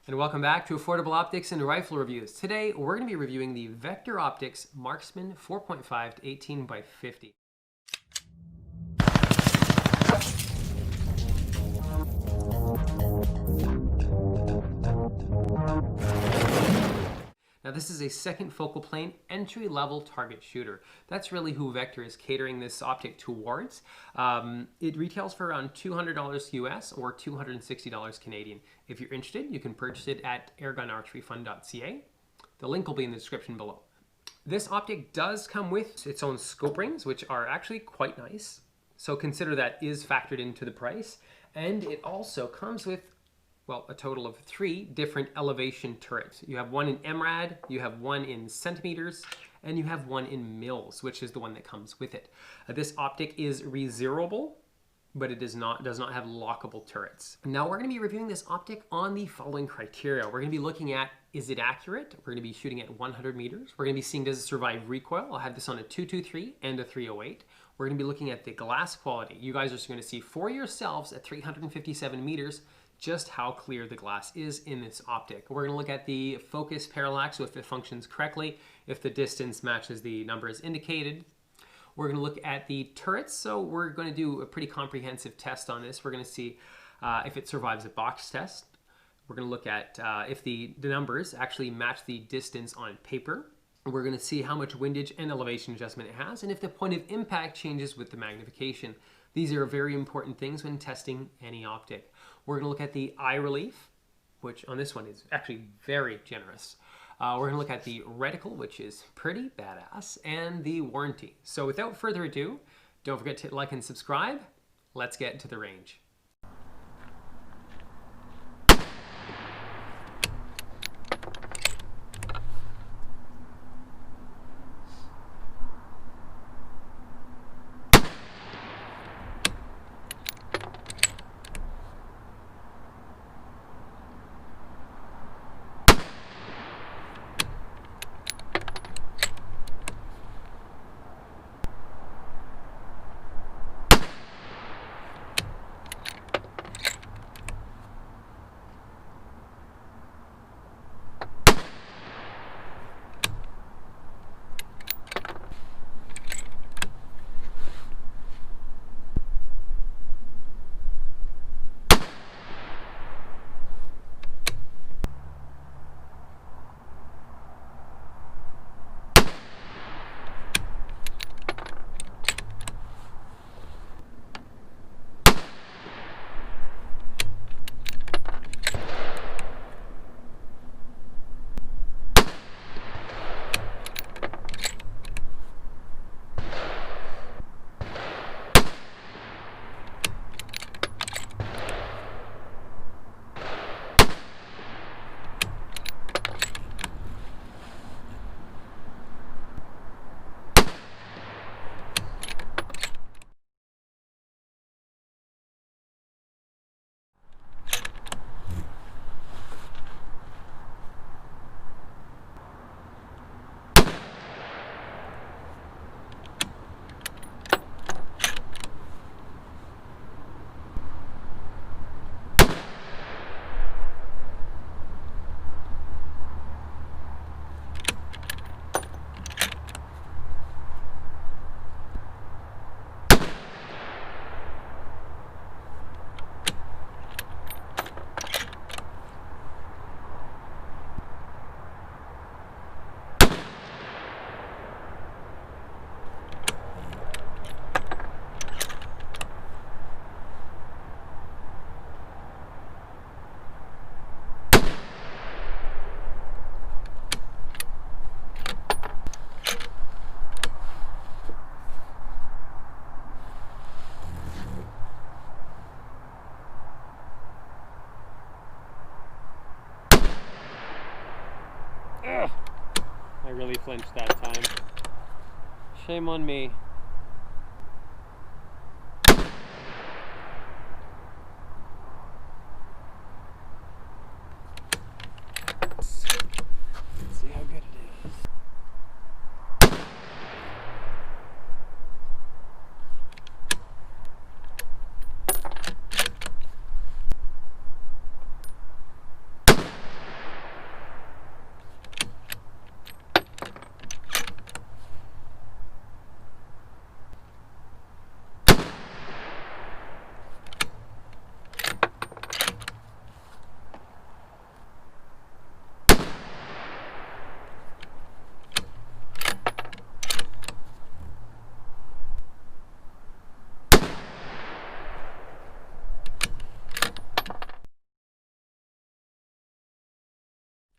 And welcome back to Affordable Optics and Rifle Reviews. Today, we're going to be reviewing the Vector Optics Marksman 4.5 to 18 by 50. Now this is a second focal plane entry-level target shooter. That's really who Vector is catering this optic towards. It retails for around $200 US or $260 Canadian. If you're interested, you can purchase it at airgunarcheryfund.ca. The link will be in the description below. This optic does come with its own scope rings, which are actually quite nice. So consider that is factored into the price. And it also comes with, well, a total of 3 different elevation turrets. You have one in MRAD, you have one in centimeters, and you have one in mils, which is the one that comes with it. This optic is rezeroable, but it does not have lockable turrets. Now we're going to be reviewing this optic on the following criteria. We're going to be looking at, is it accurate? We're going to be shooting at 100 meters. We're going to be seeing, does it survive recoil? I'll have this on a 223 and a 308. We're going to be looking at the glass quality. You guys are going to see for yourselves at 357 meters just how clear the glass is in this optic. We're going to look at the focus parallax, so if it functions correctly, if the distance matches the numbers indicated. We're going to look at the turrets, so we're going to do a pretty comprehensive test on this. We're going to see if it survives a box test. We're going to look at if the numbers actually match the distance on paper. We're going to see how much windage and elevation adjustment it has, and if the point of impact changes with the magnification. These are very important things when testing any optic. We're going to look at the eye relief, which on this one is actually very generous. We're going to look at the reticle, which is pretty badass, and the warranty. So without further ado, don't forget to like and subscribe. Let's get to the range. I really flinched that time. Shame on me.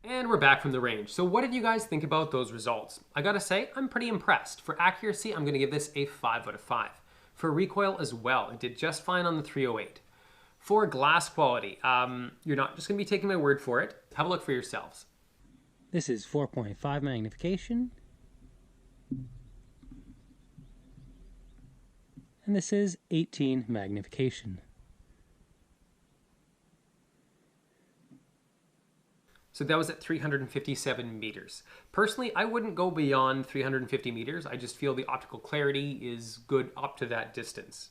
And we're back from the range. So what did you guys think about those results? I gotta say, I'm pretty impressed. For accuracy, I'm gonna give this a 5 out of 5. For recoil as well, it did just fine on the 308. For glass quality, you're not just gonna be taking my word for it. Have a look for yourselves. This is 4.5 magnification. And this is 18 magnification. So that was at 357 meters. Personally, I wouldn't go beyond 350 meters. I just feel the optical clarity is good up to that distance.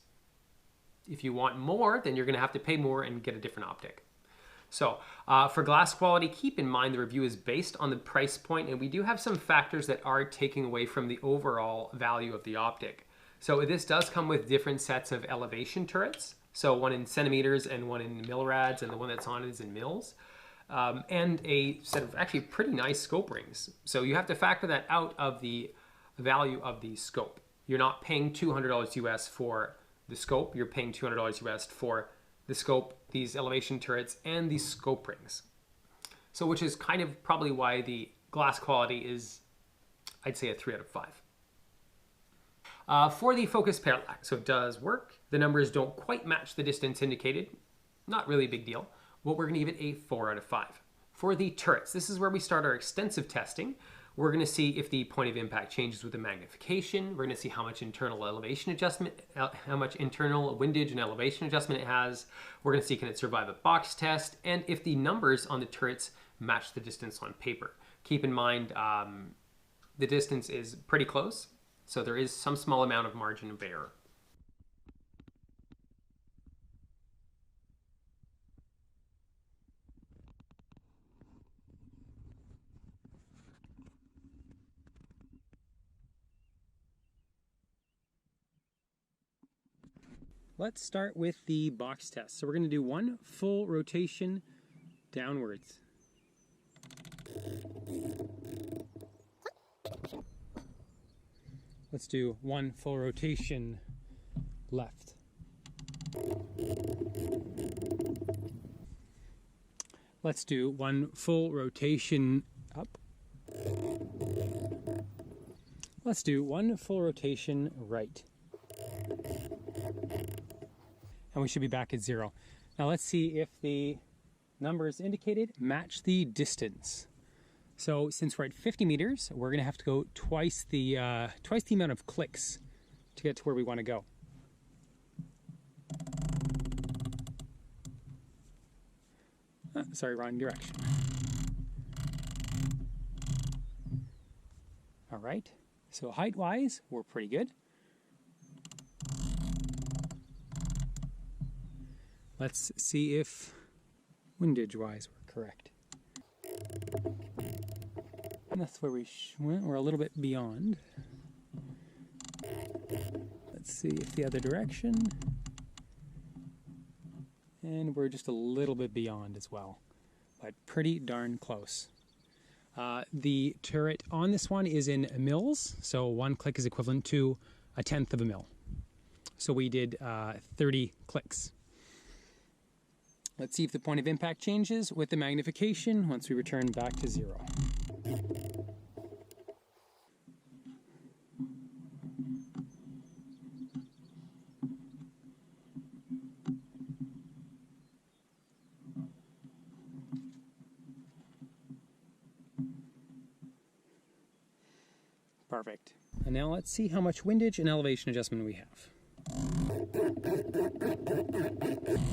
If you want more, then you're gonna have to pay more and get a different optic. So for glass quality, keep in mind the review is based on the price point, and we do have some factors that are taking away from the overall value of the optic. So this does come with different sets of elevation turrets. So one in centimeters and one in MRADs, and the one that's on it is in mils. And a set of actually pretty nice scope rings. So you have to factor that out of the value of the scope. You're not paying $200 US for the scope, you're paying $200 US for the scope, these elevation turrets, and these scope rings. So which is kind of probably why the glass quality is, I'd say, a 3 out of 5. For the focus parallax, so it does work. The numbers don't quite match the distance indicated. Not really a big deal. Well, we're gonna give it a 4 out of 5. For the turrets, this is where we start our extensive testing. We're gonna see if the point of impact changes with the magnification. We're gonna see how much internal elevation adjustment, how much internal windage and elevation adjustment it has. We're gonna see can it survive a box test, and if the numbers on the turrets match the distance on paper. Keep in mind, the distance is pretty close, so there is some small amount of margin of error. Let's start with the box test. So we're going to do one full rotation downwards. Let's do one full rotation left. Let's do one full rotation up. Let's do one full rotation right. And we should be back at 0. Now let's see if the numbers indicated match the distance. So since we're at 50 meters, we're going to have to go twice the amount of clicks to get to where we want to go. Sorry, wrong direction. All right, so height-wise, we're pretty good. Let's see if windage-wise we're correct. And that's where we went. We're a little bit beyond. Let's see if the other direction. And we're just a little bit beyond as well, but pretty darn close. The turret on this one is in mils, so one click is equivalent to 1/10 of a mil. So we did 30 clicks. Let's see if the point of impact changes with the magnification once we return back to 0. Perfect. And now let's see how much windage and elevation adjustment we have.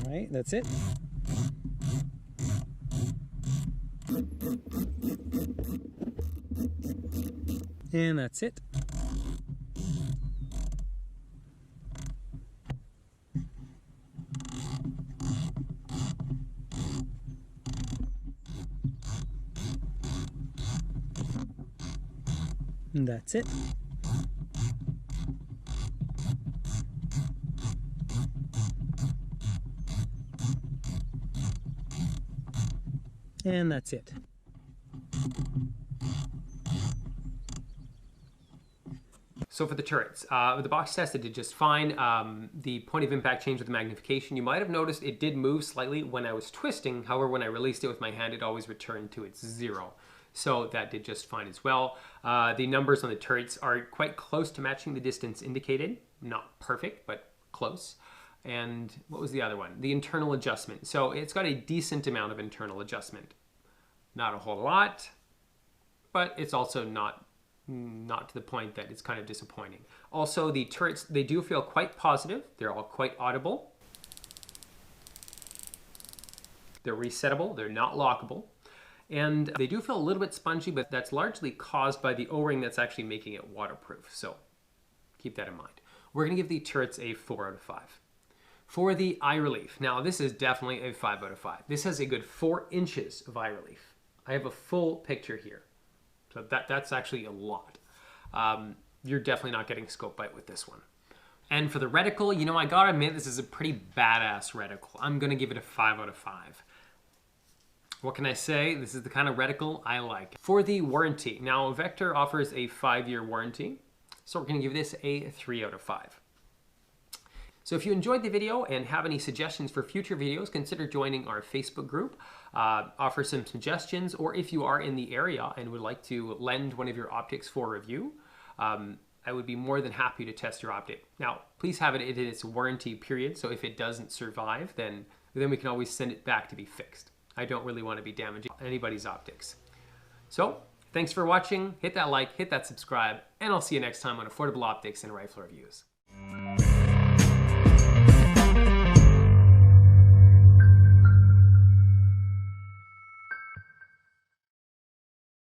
All right, that's it. And that's it. And that's it. And that's it. So for the turrets, the box test, it did just fine. The point of impact changed with the magnification. You might have noticed it did move slightly when I was twisting. However, when I released it with my hand, it always returned to its 0. So that did just fine as well. The numbers on the turrets are quite close to matching the distance indicated. Not perfect, but close. And what was the other one? The internal adjustment. So it's got a decent amount of internal adjustment. Not a whole lot, but it's also not to the point that it's kind of disappointing. Also, the turrets, they do feel quite positive. They're all quite audible. They're resettable. They're not lockable. And they do feel a little bit spongy, but that's largely caused by the O-ring that's actually making it waterproof. So keep that in mind. We're going to give the turrets a 4 out of 5. For the eye relief, now this is definitely a 5 out of 5. This has a good 4 inches of eye relief. I have a full picture here. So that's actually a lot. You're definitely not getting scope bite with this one. And for the reticle, you know, I gotta admit, this is a pretty badass reticle. I'm gonna give it a 5 out of 5. What can I say? This is the kind of reticle I like. For the warranty, now Vector offers a 5-year warranty, so we're gonna give this a 3 out of 5. So if you enjoyed the video and have any suggestions for future videos, consider joining our Facebook group, offer some suggestions, or if you are in the area and would like to lend one of your optics for review, I would be more than happy to test your optic. Now, please have it in its warranty period, so if it doesn't survive, then we can always send it back to be fixed. I don't really want to be damaging anybody's optics. So, thanks for watching. Hit that like, hit that subscribe, and I'll see you next time on Affordable Optics and Rifle Reviews.